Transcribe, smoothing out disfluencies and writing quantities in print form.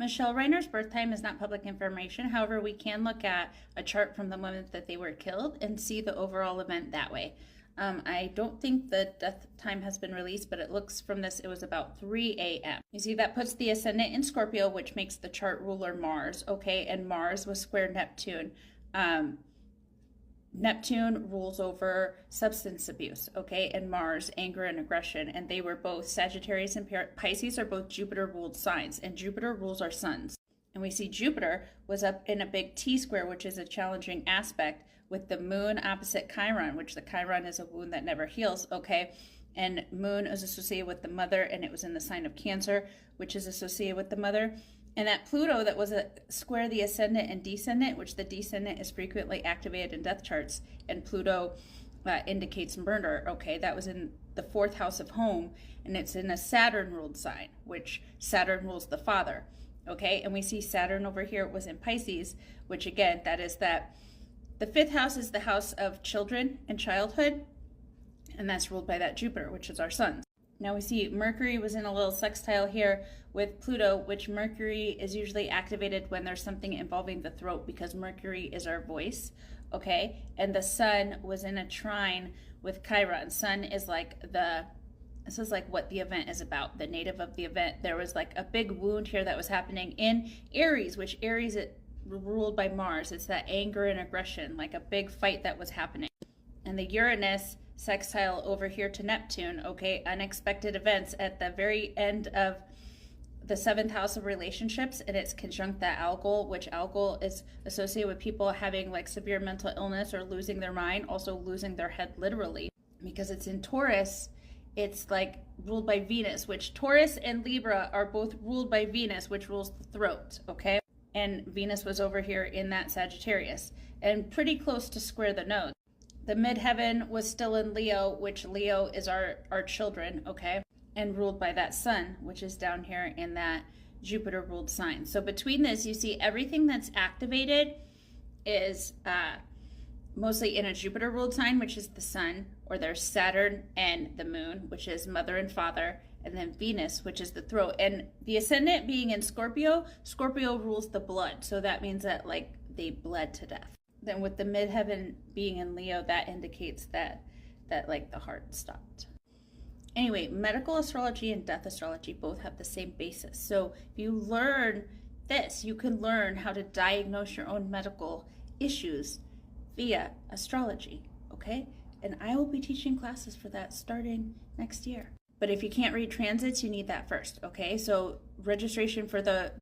Michelle Reiner's birth time is not public information. However, we can look at a chart from the moment that they were killed and see the overall event that way. I don't think the death time has been released, but it looks from this, it was about 3 a.m. You see, that puts the ascendant in Scorpio, which makes the chart ruler Mars, okay? And Mars was square Neptune. Neptune rules over substance abuse, okay? And Mars, anger and aggression. And they were both Sagittarius and Pisces are both Jupiter-ruled signs, and Jupiter rules our suns. And we see Jupiter was up in a big T-square, which is a challenging aspect, with the moon opposite Chiron, which the Chiron is a wound that never heals, okay? And moon is associated with the mother, and it was in the sign of Cancer, which is associated with the mother. And that Pluto that was a square the ascendant and descendant, which the descendant is frequently activated in death charts, and Pluto indicates murder, okay? That was in the 4th house of home, and it's in a Saturn-ruled sign, which Saturn rules the father, okay? And we see Saturn over here was in Pisces, which again, that is that the 5th house is the house of children and childhood, and that's ruled by that Jupiter, which is our sun. Now we see Mercury was in a little sextile here with Pluto, which Mercury is usually activated when there's something involving the throat, because Mercury is our voice, okay? And the sun was in a trine with Chiron. Sun is like this is like what the event is about, the native of the event. There was like a big wound here that was happening in Aries, which Aries is ruled by Mars. It's that anger and aggression, like a big fight that was happening. And the Uranus sextile over here to Neptune, okay, unexpected events at the very end of the 7th house of relationships, and it's conjunct that Algol, which Algol is associated with people having like severe mental illness or losing their mind, also losing their head literally. Because it's in Taurus, it's like ruled by Venus, which Taurus and Libra are both ruled by Venus, which rules the throat, okay? And Venus was over here in that Sagittarius, and pretty close to square the node. The midheaven was still in Leo, which Leo is our children, okay? And ruled by that sun, which is down here in that Jupiter-ruled sign. So between this, you see everything that's activated is mostly in a Jupiter-ruled sign, which is the sun, or there's Saturn and the moon, which is mother and father, and then Venus, which is the throat. And the ascendant being in Scorpio, Scorpio rules the blood. So that means that like they bled to death. Then with the midheaven being in Leo, that indicates that like the heart stopped. Anyway, medical astrology and death astrology both have the same basis. So if you learn this, you can learn how to diagnose your own medical issues via astrology, okay? And I will be teaching classes for that starting next year. But if you can't read transits, you need that first, okay? So registration for the